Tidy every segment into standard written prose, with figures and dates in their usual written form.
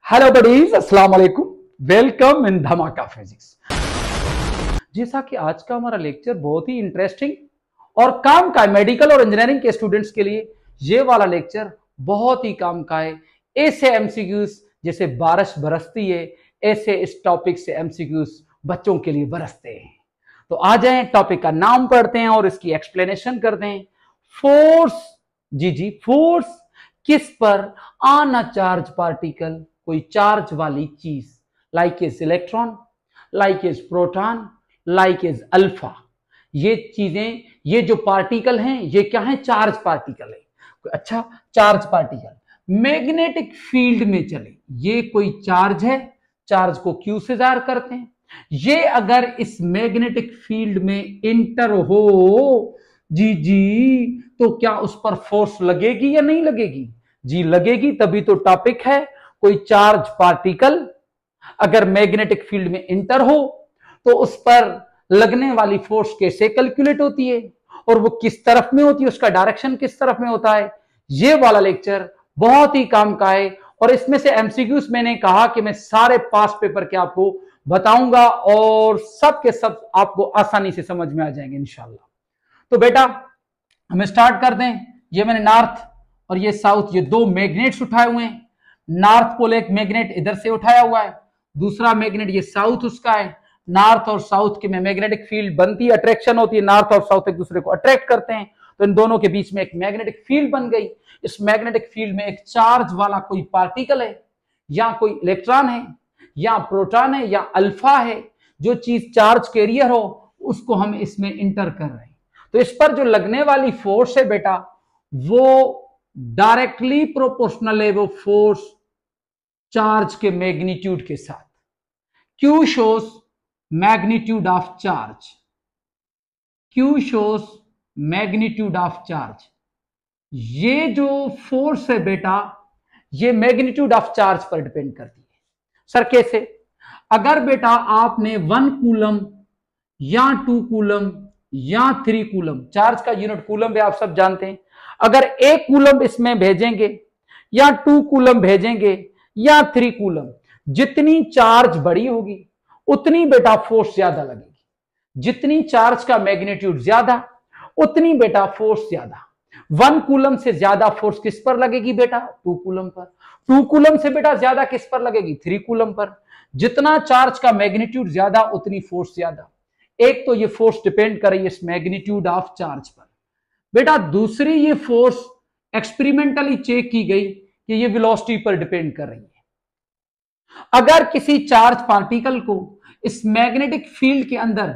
Hello buddies, अस्सलाम वालेकुम। Welcome in धमाका फिजिक्स। जैसा कि आज का हमारा लेक्चर बहुत ही इंटरेस्टिंग और काम का है मेडिकल और इंजीनियरिंग के स्टूडेंट्स के लिए, ये वाला लेक्चर बहुत ही काम का है। ऐसे एमसीक्यूज जैसे बारिश बरसती है, ऐसे इस टॉपिक से एमसीक्यूज बच्चों के लिए बरसते हैं। तो आ जाए, टॉपिक का नाम पढ़ते हैं और इसकी एक्सप्लेनेशन करते हैं। फोर्स, जी फोर्स किस पर ऑन अ चार्ज पार्टिकल, कोई चार्ज वाली चीज, like is electron, like is proton, like is alpha. ये चीजें, ये जो पार्टिकल हैं, ये क्या है? चार्ज पार्टिकल है। अच्छा, चार्ज पार्टिकल मैग्नेटिक फील्ड में चले, ये कोई चार्ज है, चार्ज को क्यू से जाहिर करते हैं। ये अगर इस मैग्नेटिक फील्ड में इंटर हो जी, तो क्या उस पर फोर्स लगेगी या नहीं लगेगी? जी लगेगी, तभी तो टॉपिक है। कोई चार्ज पार्टिकल अगर मैग्नेटिक फील्ड में इंटर हो तो उस पर लगने वाली फोर्स कैसे कैलकुलेट होती है और वो किस तरफ में होती है, उसका डायरेक्शन किस तरफ में होता है। ये वाला लेक्चर बहुत ही काम का है और इसमें से एमसीक्यूज मैंने कहा कि मैं सारे पास पेपर के आपको बताऊंगा और सब के सब आपको आसानी से समझ में आ जाएंगे इंशाल्लाह। तो बेटा हम स्टार्ट कर दें। ये मैंने नॉर्थ और ये साउथ, ये दो मैग्नेट्स उठाए हुए हैं। नॉर्थ पोल एक मैग्नेट इधर से उठाया हुआ है, दूसरा मैग्नेट ये साउथ उसका है। नॉर्थ और साउथ के में मैग्नेटिक फील्ड बनती है, अट्रैक्शन होती है, नॉर्थ और साउथ एक दूसरे को अट्रैक्ट करते हैं, तो इन दोनों के बीच में एक मैग्नेटिक फील्ड बन गई। इस मैग्नेटिक फील्ड में एक चार्ज वाला कोई पार्टिकल है, या कोई इलेक्ट्रॉन है, या प्रोटॉन है, या अल्फा है। जो चीज चार्ज कैरियर हो उसको हम इसमें इंटर कर रहे हैं। तो इस पर जो लगने वाली फोर्स है बेटा, वो डायरेक्टली प्रोपोर्शनल है वो फोर्स चार्ज के मैग्नीट्यूड के साथ। Q shows magnitude of charge, Q shows magnitude of charge. ये जो फोर्स है बेटा, ये मैग्नीट्यूड ऑफ चार्ज पर डिपेंड करती है। सर कैसे? अगर बेटा आपने 1 कूलम या 2 कूलम या 3 कूलम, चार्ज का यूनिट कूलम भी आप सब जानते हैं, अगर 1 कूलम इसमें भेजेंगे या 2 कूलम भेजेंगे या 3 कूलम, जितनी चार्ज बड़ी होगी उतनी बेटा फोर्स ज्यादा लगेगी। जितनी चार्ज का मैग्नीट्यूड ज्यादा उतनी बेटा फोर्स ज्यादा। 1 कूलम से ज्यादा फोर्स किस पर लगेगी बेटा? 2 कूलम पर। 2 कूलम से बेटा ज्यादा किस पर लगेगी? 3 कूलम पर। जितना चार्ज का मैग्नीट्यूड ज्यादा उतनी फोर्स ज्यादा। एक तो ये फोर्स डिपेंड कर रही है इस मैग्नीट्यूड ऑफ चार्ज पर बेटा। दूसरी ये फोर्स एक्सपेरिमेंटली चेक की गई कि ये वेलोसिटी पर डिपेंड कर रही है। अगर किसी चार्ज पार्टिकल को इस मैग्नेटिक फील्ड के अंदर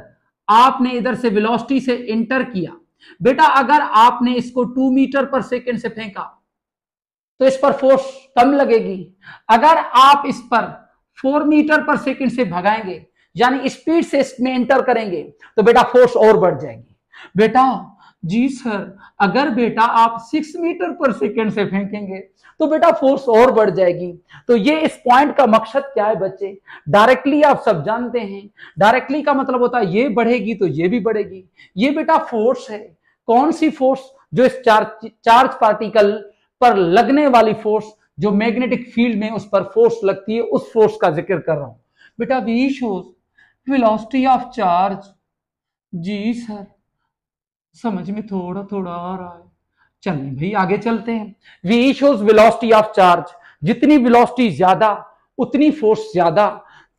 आपने इधर से वेलोसिटी से इंटर किया बेटा, अगर आपने इसको 2 मीटर पर सेकेंड से फेंका तो इस पर फोर्स कम लगेगी। अगर आप इस पर 4 मीटर पर सेकेंड से भगाएंगे, यानी स्पीड से इसमें एंटर करेंगे, तो बेटा फोर्स और बढ़ जाएगी। बेटा जी सर, अगर बेटा आप 6 मीटर पर सेकेंड से फेंकेंगे तो बेटा फोर्स और बढ़ जाएगी। तो ये इस पॉइंट का मकसद क्या है बच्चे? डायरेक्टली आप सब जानते हैं, डायरेक्टली का मतलब होता है ये बढ़ेगी तो ये भी बढ़ेगी। ये बेटा फोर्स है। कौन सी फोर्स? जो इस चार्ज पार्टिकल पर लगने वाली फोर्स, जो मैग्नेटिक फील्ड में उस पर फोर्स लगती है, उस फोर्स का जिक्र कर रहा हूं बेटा। V shows velocity of charge. जी सर, समझ में थोड़ा थोड़ा आ रहा है। चलिए भाई आगे चलते हैं। We shows velocity of charge, जितनी वेलोसिटी ज्यादा उतनी फोर्स ज्यादा।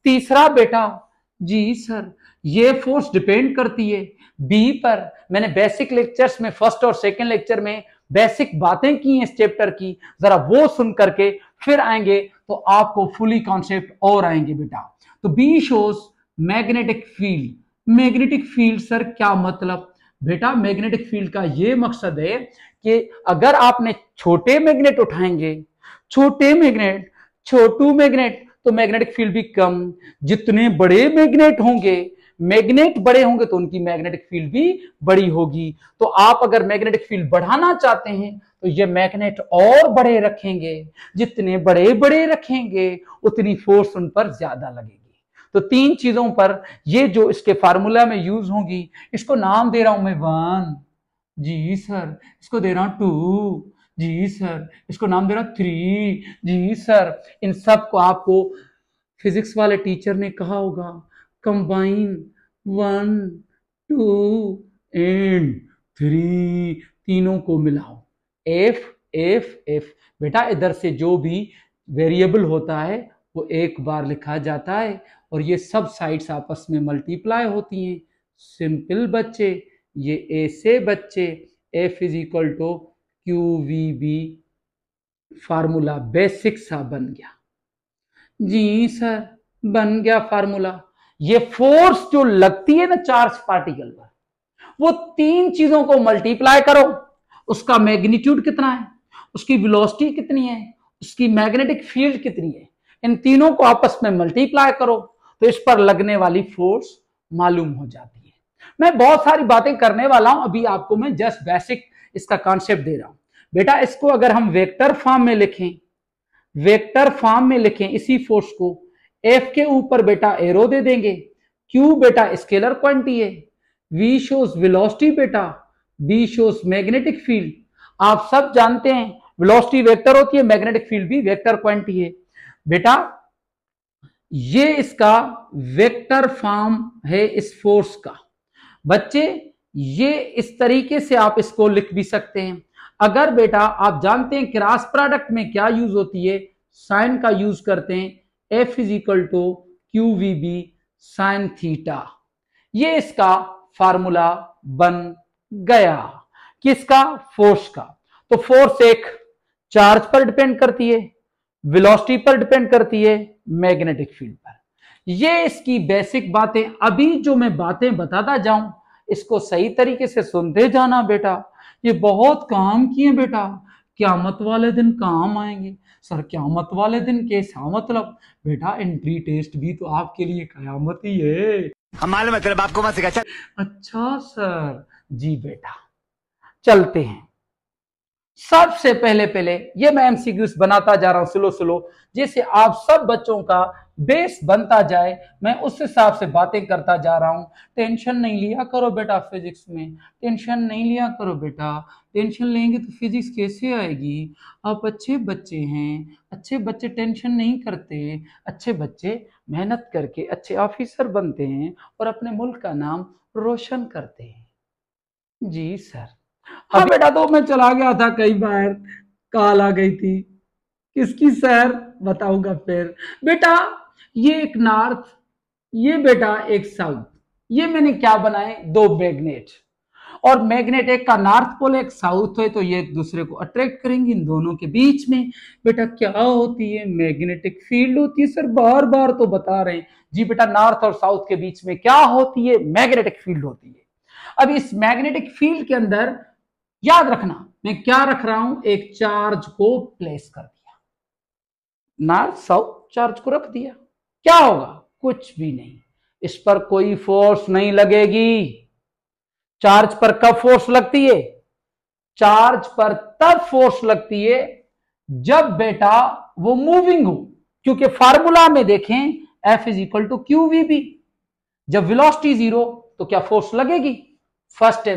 तीसरा बेटा, जी सर, ये फोर्स डिपेंड करती है बी पर। मैंने बेसिक लेक्चर्स में, फर्स्ट और सेकंड लेक्चर में बेसिक बातें की हैं इस चैप्टर की, जरा वो सुन करके फिर आएंगे तो आपको फुली कॉन्सेप्ट और आएंगे बेटा। तो B shows magnetic field. Magnetic field sir क्या मतलब? बेटा मैग्नेटिक फील्ड का यह मकसद है कि अगर आपने छोटे मैग्नेट उठाएंगे, छोटे मैग्नेट, छोटू मैग्नेट, तो मैग्नेटिक फील्ड भी कम। जितने बड़े मैग्नेट होंगे, मैग्नेट बड़े होंगे तो उनकी मैग्नेटिक फील्ड भी बड़ी होगी। तो आप अगर मैग्नेटिक फील्ड बढ़ाना चाहते हैं तो ये मैग्नेट और बड़े रखेंगे। जितने बड़े बड़े रखेंगे उतनी फोर्स उन पर ज्यादा लगेगी। तो 3 चीजों पर ये जो इसके फार्मूला में यूज होंगी, इसको नाम दे रहा हूं मैं 1, जी सर, इसको दे रहा हूं 2, जी सर। इसको नाम देना 3। जी सर। इन सब को आपको फिजिक्स वाले टीचर ने कहा होगा कंबाइन 1 2 एंड 3, तीनों को मिलाओ। F F F. बेटा इधर से जो भी वेरिएबल होता है वो एक बार लिखा जाता है और ये सब साइड्स आपस में मल्टीप्लाई होती हैं। सिंपल बच्चे, ये ए से बच्चे F is equal to q v B formula basic सा बन गया। जी सर बन गया फार्मूला। ये फोर्स जो लगती है ना चार्ज पार्टिकल पर, वो 3 चीजों को मल्टीप्लाई करो। उसका मैग्नीट्यूड कितना है, उसकी वेलोसिटी कितनी है, उसकी मैग्नेटिक फील्ड कितनी है, इन तीनों को आपस में मल्टीप्लाई करो तो इस पर लगने वाली फोर्स मालूम हो जाती है। मैं बहुत सारी बातें करने वाला हूं, अभी आपको मैं जस्ट बेसिक इसका कॉन्सेप्ट दे रहा हूं। बेटा इसको अगर हम वेक्टर फॉर्म में लिखें, वेक्टर फॉर्म में लिखें इसी फोर्स को, एफ के ऊपर बेटा एरो दे देंगे, क्यू बेटा स्केलर क्वांटिटी है, वी शोज वेलोसिटी बेटा, बी शोज मैग्नेटिक फील्ड। आप सब जानते हैं वेलोसिटी वेक्टर होती है, मैग्नेटिक फील्ड भी वेक्टर क्वांटिटी है। बेटा ये इसका वेक्टर फॉर्म है इस फोर्स का। बच्चे ये इस तरीके से आप इसको लिख भी सकते हैं। अगर बेटा आप जानते हैं क्रॉस प्रोडक्ट में क्या यूज होती है, साइन का यूज करते हैं, F is equal to q v B sine theta. ये इसका फार्मूला बन गया किसका, फोर्स का। तो फोर्स एक चार्ज पर डिपेंड करती है, वेलोसिटी पर डिपेंड करती है, मैग्नेटिक फील्ड पर। ये इसकी बेसिक बातें। अभी जो मैं बातें बताता जाऊं इसको सही तरीके से सुनते जाना बेटा, ये बहुत काम किए बेटा, क़यामत वाले दिन काम आएंगे। सर क़यामत वाले दिन कैसा मतलब? बेटा एंट्री टेस्ट भी तो आपके लिए क़यामत ही है। हम मालूम है तेरे बाप को मत सिखा। अच्छा सर जी बेटा चलते हैं। सबसे पहले ये मैं एमसीक्यूज बनाता जा रहा हूं स्लो स्लो, जैसे आप सब बच्चों का बेस बनता जाए मैं उस हिसाब से बातें करता जा रहा हूं। टेंशन नहीं लिया करो बेटा फिजिक्स में, टेंशन नहीं लिया करो बेटा, टेंशन लेंगे तो फिजिक्स कैसे आएगी? आप अच्छे बच्चे हैं, अच्छे बच्चे टेंशन नहीं करते, अच्छे बच्चे मेहनत करके अच्छे ऑफिसर बनते हैं और अपने मुल्क का नाम रोशन करते हैं। जी सर। हाँ बेटा तो मैं चला गया था कई बार, कॉल आ गई थी। किसकी सर? बताऊंगा फिर। बेटा ये एक नॉर्थ, ये बेटा एक साउथ, ये मैंने क्या बनाए, 2 मैग्नेट। और मैग्नेट एक का नॉर्थ पोल एक साउथ है तो ये एक दूसरे को अट्रैक्ट करेंगे। इन दोनों के बीच में बेटा क्या होती है, मैग्नेटिक फील्ड होती है। सर बार बार तो बता रहे हैं। जी बेटा नॉर्थ और साउथ के बीच में क्या होती है, मैग्नेटिक फील्ड होती है। अब इस मैग्नेटिक फील्ड के अंदर याद रखना मैं क्या रख रहा हूं, एक चार्ज को प्लेस कर दिया, नॉर्थ साउथ चार्ज को रख दिया। क्या होगा? कुछ भी नहीं, इस पर कोई फोर्स नहीं लगेगी। चार्ज पर कब फोर्स लगती है? चार्ज पर तब फोर्स लगती है जब बेटा वो मूविंग हो, क्योंकि फार्मूला में देखें F is equal to q v B. जब वेलोसिटी 0 तो क्या फोर्स लगेगी? First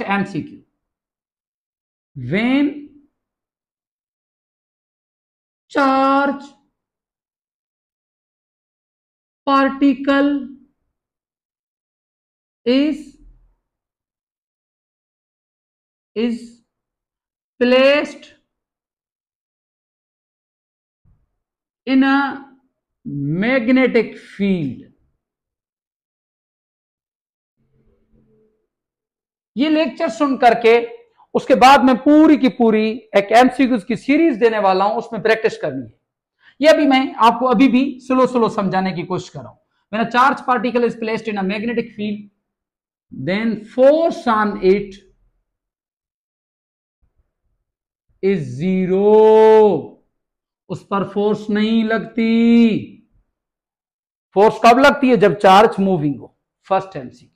MCQ, when charge particle is placed in a magnetic field। ये लेक्चर सुन करके उसके बाद मैं पूरी की पूरी एक एमसीक्यूज की सीरीज देने वाला हूं, उसमें प्रैक्टिस करनी है। ये अभी मैं आपको अभी भी स्लो स्लो समझाने की कोशिश कर रहा हूं। When a charge particle is placed in a magnetic field, then force on it is 0। उस पर फोर्स नहीं लगती। फोर्स कब लगती है? जब चार्ज मूविंग हो। First MCQ.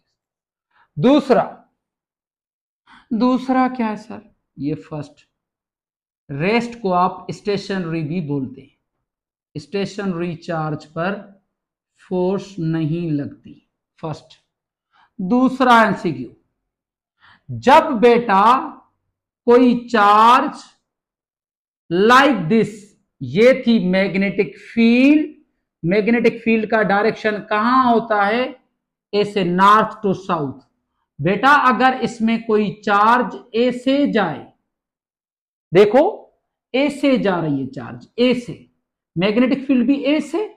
दूसरा क्या है सर? ये फर्स्ट। रेस्ट को आप स्टेशनरी भी बोलते हैं। स्टेशनरी चार्ज पर फोर्स नहीं लगती। फर्स्ट। दूसरा एमसीक्यू, जब बेटा कोई चार्ज लाइक दिस, ये थी मैग्नेटिक फील्ड। मैग्नेटिक फील्ड का डायरेक्शन कहां होता है? ए से नॉर्थ टू साउथ। बेटा अगर इसमें कोई चार्ज ए से जाए, देखो ए से जा रही है चार्ज, ए से, मैग्नेटिक फील्ड भी ए से,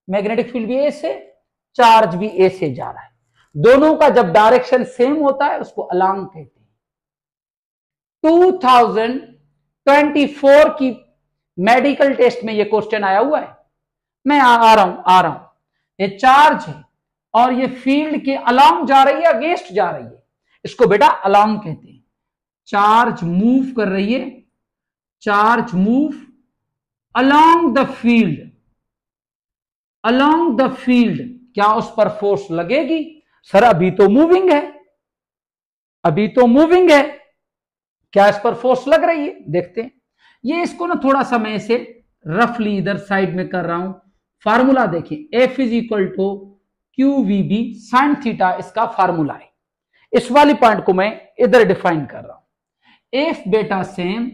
मैग्नेटिक फील्ड भी ए से, चार्ज भी ए से जा रहा है, दोनों का जब डायरेक्शन सेम होता है उसको अलांग कहते हैं। 2024 की मेडिकल टेस्ट में ये क्वेश्चन आया हुआ है। मैं आ रहा हूं, ये चार्ज है और ये फील्ड के अलांग जा रही है, अगेंस्ट जा रही है, इसको बेटा अलांग कहते हैं। चार्ज मूव कर रही है, charge move along the field, along the field, क्या उस पर फोर्स लगेगी? सर अभी तो मूविंग है, अभी तो मूविंग है, क्या इस पर फोर्स लग रही है? देखते हैं। ये इसको ना थोड़ा सा मैं इसे रफली इधर साइड में कर रहा हूं। फार्मूला देखिए, F is equal to QVB sine theta, इसका फार्मूला है। इस वाली पॉइंट को मैं इधर डिफाइन कर रहा हूं। F बेटा सेम,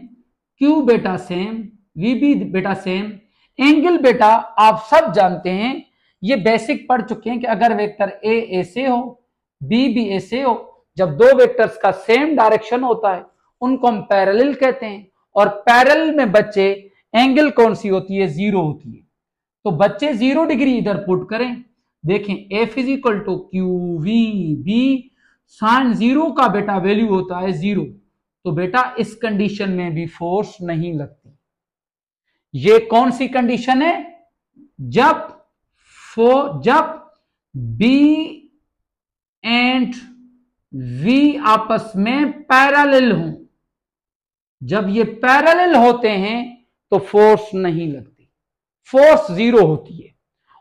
Q बेटा सेम, VB बेटा सेम, एंगल बेटा आप सब जानते हैं, ये बेसिक पढ़ चुके हैं कि अगर वेक्टर ए से हो, बी भी ए से हो, जब दो वेक्टर्स का सेम डायरेक्शन होता है उनको हम पैरेलल कहते हैं। और पैरेलल में बच्चे एंगल कौन सी होती है? जीरो होती है। तो बच्चे 0 डिग्री इधर पुट करें। देखें F is equal to QVB sine 0 का बेटा वैल्यू होता है 0, तो बेटा इस कंडीशन में भी फोर्स नहीं लगती। ये कौन सी कंडीशन है? जब B एंड V आपस में पैरेलल हों, जब ये पैरेलल होते हैं तो फोर्स नहीं लगती, फोर्स 0 होती है।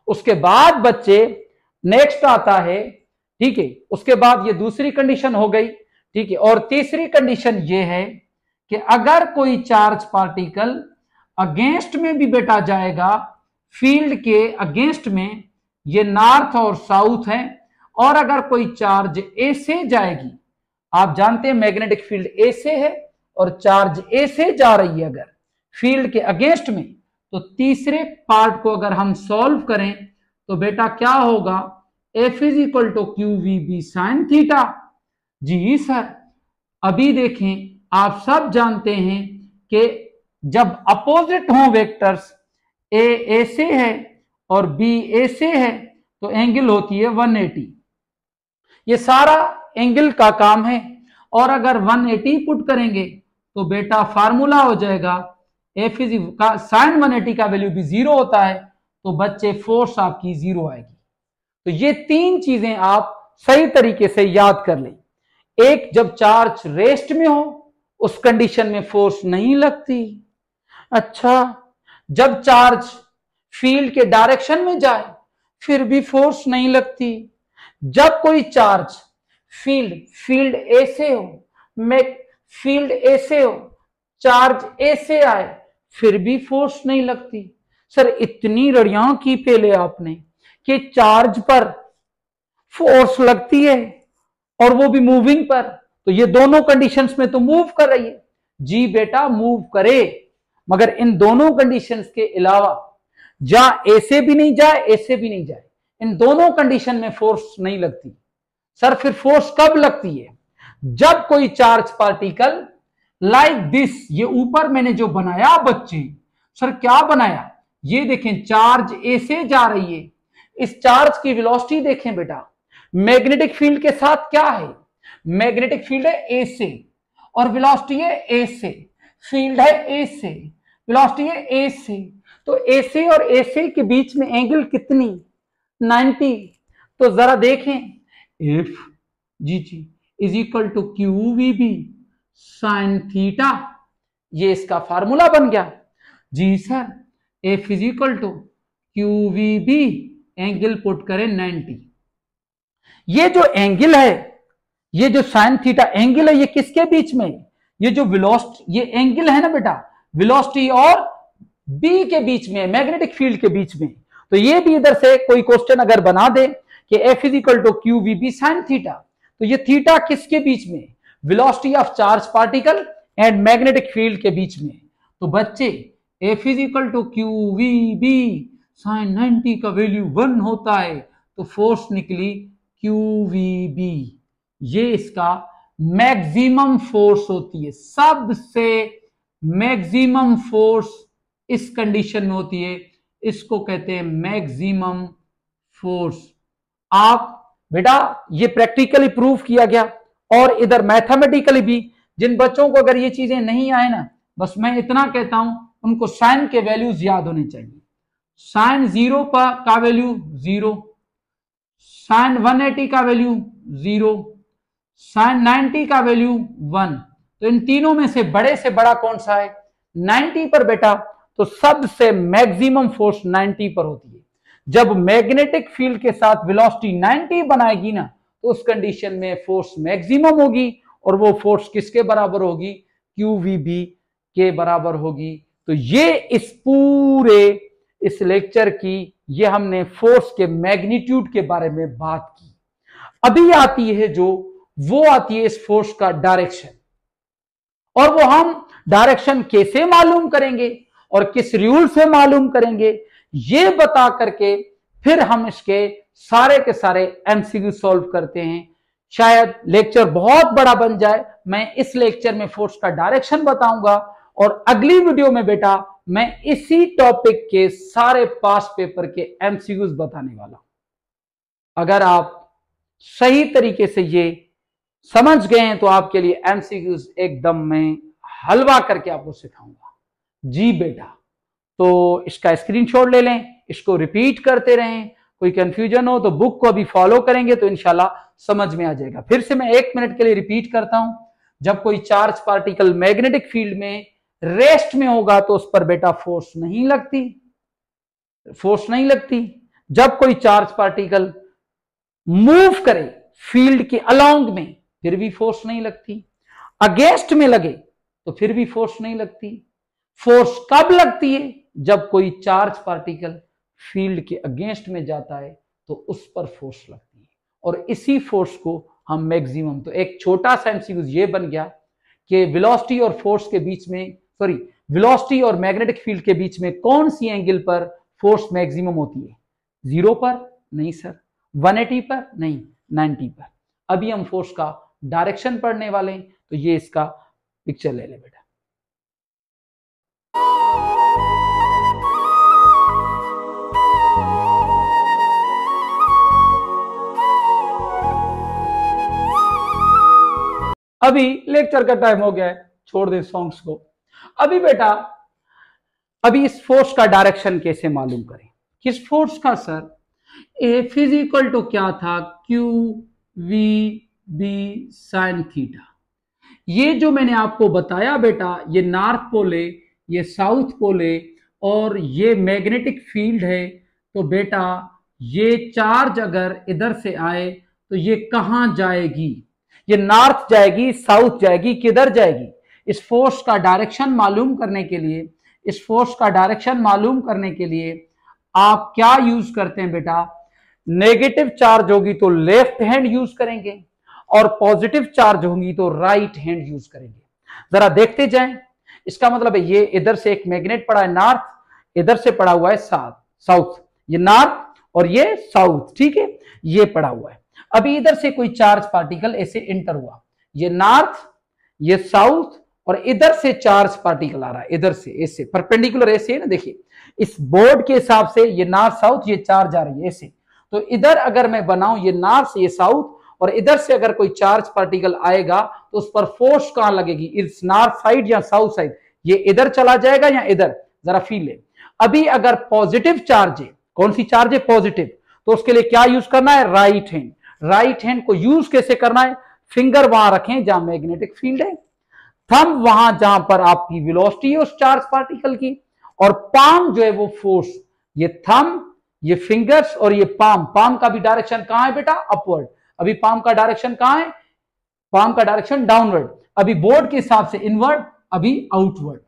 उसके बाद बच्चे नेक्स्ट आता है, ठीक है, उसके बाद ये दूसरी कंडीशन हो गई, ठीक है। और तीसरी कंडीशन ये है कि अगर कोई चार्ज पार्टिकल अगेंस्ट में भी बेटा जाएगा, फील्ड के अगेंस्ट में, ये नॉर्थ और साउथ है, और अगर कोई चार्ज ए से जाएगी, आप जानते हैं मैग्नेटिक फील्ड ए से है और चार्ज ए से जा रही है अगर फील्ड के अगेंस्ट में, तो तीसरे पार्ट को अगर हम सॉल्व करें तो बेटा क्या होगा? F is equal to QVB sine theta. जी सर, अभी देखें, आप सब जानते हैं कि जब अपोजिट हो वेक्टर्स, ए से है और बी ए से है, तो एंगल होती है 180। ये सारा एंगल का काम है। और अगर 180 पुट करेंगे तो बेटा फार्मूला हो जाएगा F इज का साइन 180 का वैल्यू भी 0 होता है, तो बच्चे फोर्स आपकी 0 आएगी। तो ये तीन चीजें आप सही तरीके से याद कर लें। एक, जब चार्ज रेस्ट में हो उस कंडीशन में फोर्स नहीं लगती। अच्छा, जब चार्ज फील्ड के डायरेक्शन में जाए फिर भी फोर्स नहीं लगती। जब कोई चार्ज फील्ड ए से हो, फील्ड ए से हो, चार्ज ए से आए, फिर भी फोर्स नहीं लगती। सर इतनी रड़ियां की पहले आपने कि चार्ज पर फोर्स लगती है और वो भी मूविंग पर, तो ये दोनों कंडीशंस में तो मूव कर रही है। जी बेटा मूव करे, मगर इन दोनों कंडीशंस के अलावा जहां ए से भी नहीं जाए, ए से भी नहीं जाए, इन दोनों कंडीशन में फोर्स नहीं लगती। सर फिर फोर्स कब लगती है? जब कोई चार्ज पार्टिकल लाइक दिस, ये ऊपर मैंने जो बनाया बच्चे, सर क्या बनाया? ये देखें, चार्ज ए से जा रही है, इस चार्ज की वेलोसिटी देखें बेटा, मैग्नेटिक फील्ड के साथ क्या है? मैग्नेटिक फील्ड है ए से और वेलोसिटी है ए से, फील्ड है ए से, वेलोसिटी है ए से, तो ए से और ए से के बीच में एंगल कितनी? 90। तो जरा देखें, F जी is equal to QVB sine theta, ये इसका फार्मूला बन गया। जी sir, F is equal to QVB, angle put करें 90। ये जो एंगल है, ये जो साइन थीटा एंगल है, ये किसके बीच में? ये जो वेलोसिटी, ये एंगल है ना बेटा, वेलोसिटी और बी के बीच में, मैग्नेटिक फील्ड के बीच में। तो ये भी इधर से कोई क्वेश्चन अगर बना दे कि F is equal to QVB sine theta, तो ये थीटा किसके बीच में? Velocity of charge particle and magnetic field के बीच में। तो बच्चे F is equal to q v B, sine 90 का वैल्यू 1 होता है, तो फोर्स निकली क्यू वी बी। ये इसका मैक्सिमम फोर्स होती है, सबसे मैक्सिमम फोर्स इस कंडीशन में होती है, इसको कहते हैं मैक्सिमम फोर्स। आप बेटा ये प्रैक्टिकली प्रूव किया गया, और इधर मैथमेटिकली भी। जिन बच्चों को अगर ये चीजें नहीं आए ना, बस मैं इतना कहता हूं, उनको साइन के वैल्यूज याद होने चाहिए। साइन 0 का वैल्यू 0, साइन 180 का वैल्यू 0, साइन 90 का वैल्यू 1। तो इन तीनों में से बड़े से बड़ा कौन सा है? 90 पर बेटा। तो सबसे मैक्सिमम फोर्स 90 पर होती है। जब मैग्नेटिक फील्ड के साथ वेलोसिटी 90 बनाएगी ना, तो उस कंडीशन में फोर्स मैक्सिमम होगी, और वो फोर्स किसके बराबर होगी? QVB के बराबर होगी। तो ये इस पूरे इस लेक्चर की ये हमने फोर्स के मैग्नीट्यूड के बारे में बात की। अभी आती है वो आती है इस फोर्स का डायरेक्शन, और वो हम डायरेक्शन कैसे मालूम करेंगे और किस रूल से मालूम करेंगे, ये बता करके फिर हम इसके सारे के सारे MCQ सॉल्व करते हैं। शायद लेक्चर बहुत बड़ा बन जाए। मैं इस लेक्चर में फोर्स का डायरेक्शन बताऊंगा, और अगली वीडियो में बेटा मैं इसी टॉपिक के सारे पास पेपर के MCQs बताने वाला हूं। अगर आप सही तरीके से ये समझ गए हैं तो आपके लिए MCQs एकदम मैं हलवा करके आपको सिखाऊंगा। जी बेटा, तो इसका स्क्रीनशॉट ले लें, इसको रिपीट करते रहें। कोई कंफ्यूजन हो तो बुक को अभी फॉलो करेंगे तो इंशाल्लाह समझ में आ जाएगा। फिर से मैं 1 मिनट के लिए रिपीट करता हूं। जब कोई चार्ज पार्टिकल मैग्नेटिक फील्ड में रेस्ट में होगा तो उस पर बेटा फोर्स नहीं लगती। जब कोई चार्ज पार्टिकल मूव करे फील्ड के अलोंग में, फिर भी फोर्स नहीं लगती। अगेंस्ट में लगे तो फिर भी फोर्स नहीं लगती। फोर्स कब लगती है? जब कोई चार्ज पार्टिकल फील्ड के अगेंस्ट में जाता है तो उस पर फोर्स लगती है, और इसी फोर्स को हम मैक्सिमम। तो एक छोटा सा MCQ ये बन गया कि वेलोसिटी और फोर्स के बीच में, वेलोसिटी और मैग्नेटिक फील्ड के बीच में कौन सी एंगल पर फोर्स मैक्सिमम होती है? 0 पर? नहीं सर। 180 पर? नहीं। 90 पर। अभी हम फोर्स का डायरेक्शन पढ़ने वाले हैं, तो ये इसका पिक्चर ले ले बेटा। अभी लेक्चर का टाइम हो गया है, छोड़ दे सॉन्ग्स को। अभी बेटा अभी इस फोर्स का डायरेक्शन कैसे मालूम करें? किस फोर्स का sir? F is equal to क्या था? QVB sine theta. ये जो मैंने आपको बताया बेटा, ये नॉर्थ पोल है, ये साउथ पोल है, और ये मैग्नेटिक फील्ड है। तो बेटा ये चार्ज अगर इधर से आए तो ये कहां जाएगी? ये नॉर्थ जाएगी, साउथ जाएगी, किधर जाएगी? इस फोर्स का डायरेक्शन मालूम करने के लिए आप क्या यूज करते हैं बेटा? नेगेटिव चार्ज होगी तो लेफ्ट हैंड यूज करेंगे, और पॉजिटिव चार्ज होगी तो राइट हैंड यूज करेंगे। जरा देखते जाएं। इसका मतलब है ये इधर से एक मैग्नेट पड़ा है नॉर्थ, इधर से पड़ा हुआ है साउथ। ये नॉर्थ और ये साउथ, ठीक है, ये पड़ा हुआ है। अभी इधर से कोई चार्ज पार्टिकल ऐसे एंटर हुआ, ये नॉर्थ, ये साउथ, और इधर से चार्ज पार्टिकल आ रहा है, इधर से ऐसे परपेंडिकुलर ऐसे है ना, देखिए इस बोर्ड के हिसाब से ये नॉर्थ साउथ, ये चार्ज आ रही है ऐसे। तो इधर अगर मैं बनाऊं ये नॉर्थ, ये साउथ, और इधर से अगर कोई चार्ज पार्टिकल आएगा तो उस पर फोर्स कहां लगेगी? इस नॉर्थ साइड या साउथ साइड? ये इधर चला जाएगा या इधर? जरा फील है। अभी अगर पॉजिटिव चार्ज है, कौन सी चार्ज है? पॉजिटिव, तो उसके लिए क्या यूज करना है? Right hand. राइट हैंड को यूज कैसे करना है? फिंगर वहां रखें जहां मैग्नेटिक फील्ड है, थंब वहां जहां पर आपकी वेलोसिटी है उस चार्ज पार्टिकल की, और पाम जो है वो फोर्स। ये थंब, ये फिंगर्स और ये पाम का भी डायरेक्शन कहां है बेटा? अपवर्ड। अभी पाम का डायरेक्शन कहां है? पाम का डायरेक्शन डाउनवर्ड। अभी बोर्ड के हिसाब से इनवर्ड, अभी आउटवर्ड।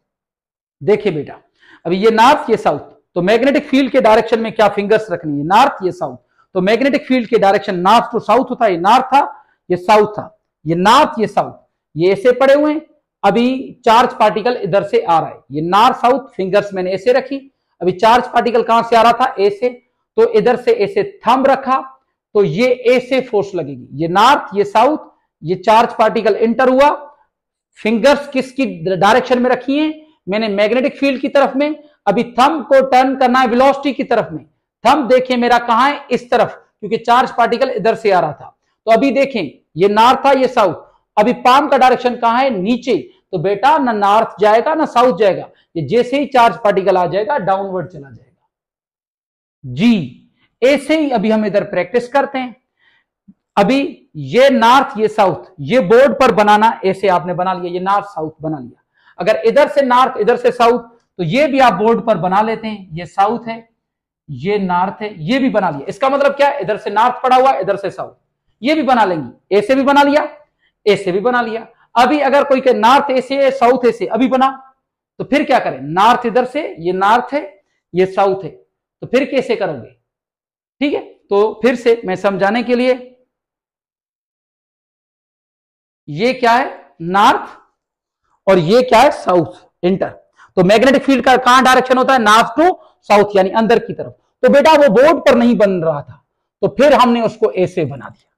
देखिए बेटा, अभी ये नॉर्थ, ये साउथ, तो मैग्नेटिक फील्ड के डायरेक्शन में क्या फिंगर्स रखनी है? नॉर्थ, ये साउथ। तो मैग्नेटिक फील्ड के डायरेक्शन नॉर्थ टू साउथ होता है। ये नॉर्थ था, ये साउथ था, ये नॉर्थ, ये साउथ, ये ऐसे पड़े हुए हैं, अभी चार्ज पार्टिकल इधर से आ रहा है, ये नॉर्थ साउथ फिंगर्स मैंने ऐसे रखी, अभी चार्ज पार्टिकल कहां से आ रहा था, ए से, तो इधर से ऐसे थंब रखा तो ये ए से फोर्स लगेगी, ये नॉर्थ ये साउथ, ये चार्ज पार्टिकल इंटर हुआ, फिंगर्स किसकी डायरेक्शन में रखी है, मैंने मैग्नेटिक फील्ड की तरफ में, अभी थंब को टर्न करना है वेलोसिटी की तरफ में, थंब देखिए मेरा कहां है, इस तरफ, क्योंकि चार्ज पार्टिकल इधर से आ रहा था। तो अभी देखें ये नॉर्थ था ये साउथ, अभी पाम का डायरेक्शन कहां है, नीचे, तो बेटा ना नॉर्थ जाएगा ना साउथ जाएगा, ये जैसे ही चार्ज पार्टिकल आ जाएगा डाउनवर्ड चला जाएगा। जी ऐसे ही अभी हम इधर प्रैक्टिस करते हैं। अभी ये नॉर्थ ये साउथ, ये बोर्ड पर बनाना ऐसे आपने बना लिया, ये नॉर्थ साउथ बना लिया। अगर इधर से नॉर्थ इधर से साउथ, तो ये भी आप बोर्ड पर बना लेते हैं, ये साउथ है ये नॉर्थ है, ये भी बना लिया। इसका मतलब क्या है, इधर से नॉर्थ पड़ा हुआ इधर से साउथ, ये भी बना लेंगे, ऐसे भी बना लिया ऐसे भी बना लिया। अभी अगर कोई कहे नॉर्थ ऐसे है साउथ ऐसे, अभी बना, तो फिर क्या करें, नॉर्थ इधर से, ये नॉर्थ है ये साउथ है, तो फिर कैसे करोगे, ठीक है। तो फिर से मैं समझाने के लिए, ये क्या है नॉर्थ और ये क्या है साउथ इंटर, तो मैग्नेटिक फील्ड का कहां डायरेक्शन होता है, नॉर्थ टू साउथ यानी अंदर की तरफ। तो बेटा वो बोर्ड पर नहीं बन रहा था, तो फिर हमने उसको ऐसे बना दिया।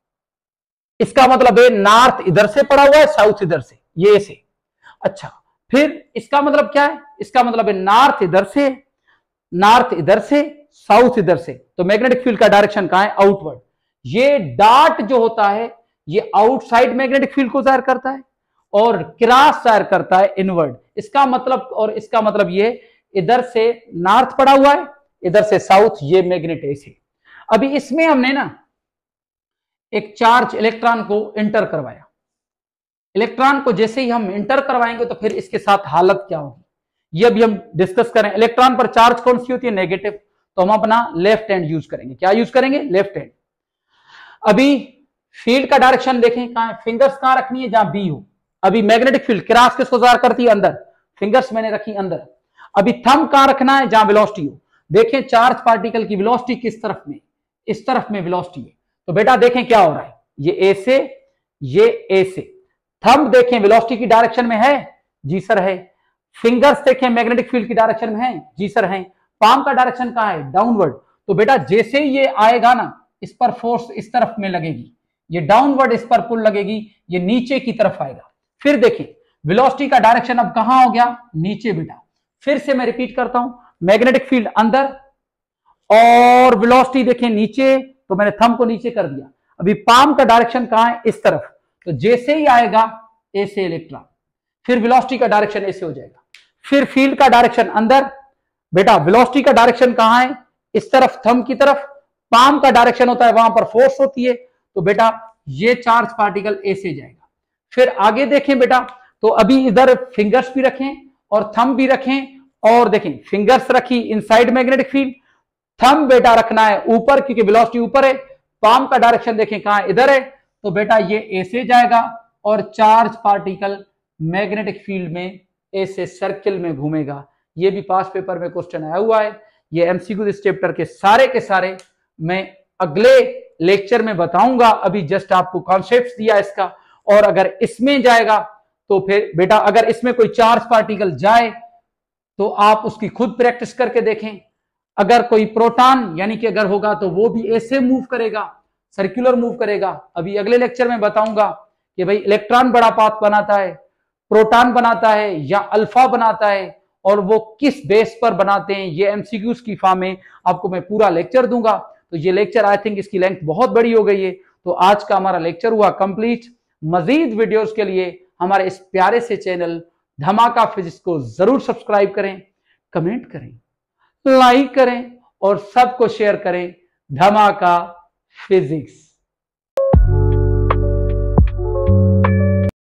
इसका मतलब है नॉर्थ इधर से पड़ा हुआ है साउथ इधर से, ये ऐसे। अच्छा फिर इसका मतलब क्या है, इसका मतलब है नॉर्थ इधर से, नॉर्थ इधर से, साउथ इधर से, तो मैग्नेटिक फील्ड का डायरेक्शन कहां है, आउटवर्ड। ये डॉट जो होता है ये आउटसाइड मैग्नेटिक फील्ड को जाहिर करता है और क्रॉस जाहिर करता है इनवर्ड। इसका मतलब, और इसका मतलब ये इधर से नॉर्थ पड़ा हुआ है इधर से साउथ, ये मैग्नेट ऐसे। अभी इसमें हमने ना एक चार्ज इलेक्ट्रॉन को इंटर करवाया, इलेक्ट्रॉन को जैसे ही हम इंटर करवाएंगे तो फिर इसके साथ हालत क्या होगी, ये अभी हम डिस्कस करें। इलेक्ट्रॉन पर चार्ज कौन सी होती है, नेगेटिव, तो हम अपना लेफ्ट हैंड यूज करेंगे। क्या यूज करेंगे, लेफ्ट हैंड। अभी फील्ड का डायरेक्शन देखें कहां है, फिंगर्स कहां रखनी है, जहां बी हो। अभी मैग्नेटिक फील्ड क्रॉस किसको जाहिर करती है, अंदर, फिंगर्स मैंने रखी अंदर। अभी थंब कहां रखना है, जहां वेलोसिटी हो। देखें चार्ज पार्टिकल की वेलोसिटी किस तरफ में, इस तरफ में वेलोसिटी है, तो बेटा देखें क्या हो रहा है, ये ए से ये ए से, थंब देखें वेलोसिटी की डायरेक्शन में है, जी सर है। फिंगर्स देखें मैग्नेटिक फील्ड की डायरेक्शन में है, जी सर है। पाम का डायरेक्शन कहां है, डाउनवर्ड, तो बेटा जैसे ही ये आएगा ना, इस पर फोर्स इस तरफ में लगेगी, ये डाउनवर्ड इस पर पुल लगेगी, ये नीचे की तरफ आएगा। फिर देखिए वेलोसिटी का डायरेक्शन अब कहां हो गया, नीचे बेटा। फिर से मैं रिपीट करता हूं, मैग्नेटिक फील्ड अंदर और वेलोसिटी देखें नीचे, तो मैंने थंब को नीचे कर दिया। अभी पाम का डायरेक्शन कहां है, इस तरफ, तो जैसे ही आएगा ऐसे इलेक्ट्रॉन, फिर वेलोसिटी का डायरेक्शन ऐसे हो जाएगा। फिर फील्ड का डायरेक्शन अंदर, बेटा वेलोसिटी का डायरेक्शन कहां है, इस तरफ थंब की तरफ, पाम का डायरेक्शन होता है वहां पर फोर्स होती है, तो बेटा ये चार्ज पार्टिकल ऐसे जाएगा। फिर आगे देखें बेटा, तो अभी इधर फिंगर्स भी रखें और थंब भी रखें, और देखें फिंगर्स रखी इनसाइड मैग्नेटिक फील्ड, थंब बेटा रखना है ऊपर क्योंकि वेलोसिटी ऊपर है, पाम का डायरेक्शन देखें कहां इधर है, तो बेटा ये ऐसे जाएगा और चार्ज पार्टिकल मैग्नेटिक फील्ड में ऐसे सर्किल में घूमेगा। ये भी पास पेपर में क्वेश्चन आया हुआ है। ये एमसीक्यू इस चैप्टर के सारे मैं अगले लेक्चर में बताऊंगा, अभी जस्ट आपको कॉन्सेप्ट दिया इसका। और अगर इसमें जाएगा तो फिर बेटा अगर इसमें कोई चार्ज पार्टिकल जाए तो आप उसकी खुद प्रैक्टिस करके देखें। अगर कोई प्रोटॉन यानी कि अगर होगा तो वो भी ऐसे मूव करेगा, सर्कुलर मूव करेगा। अभी अगले लेक्चर में बताऊंगा कि भाई इलेक्ट्रॉन बड़ा पाथ बनाता है, प्रोटॉन बनाता है या अल्फा बनाता है, और वो किस बेस पर बनाते हैं, ये एमसीक्यूज की फॉर्म में आपको मैं पूरा लेक्चर दूंगा। तो ये लेक्चर आई थिंक इसकी लेंथ बहुत बड़ी हो गई है, तो आज का हमारा लेक्चर हुआ कंप्लीट। मजीद वीडियोस के लिए हमारे इस प्यारे से चैनल धमाका फिजिक्स को जरूर सब्सक्राइब करें, कमेंट करें, लाइक करें और सबको शेयर करें। धमाका फिजिक्स।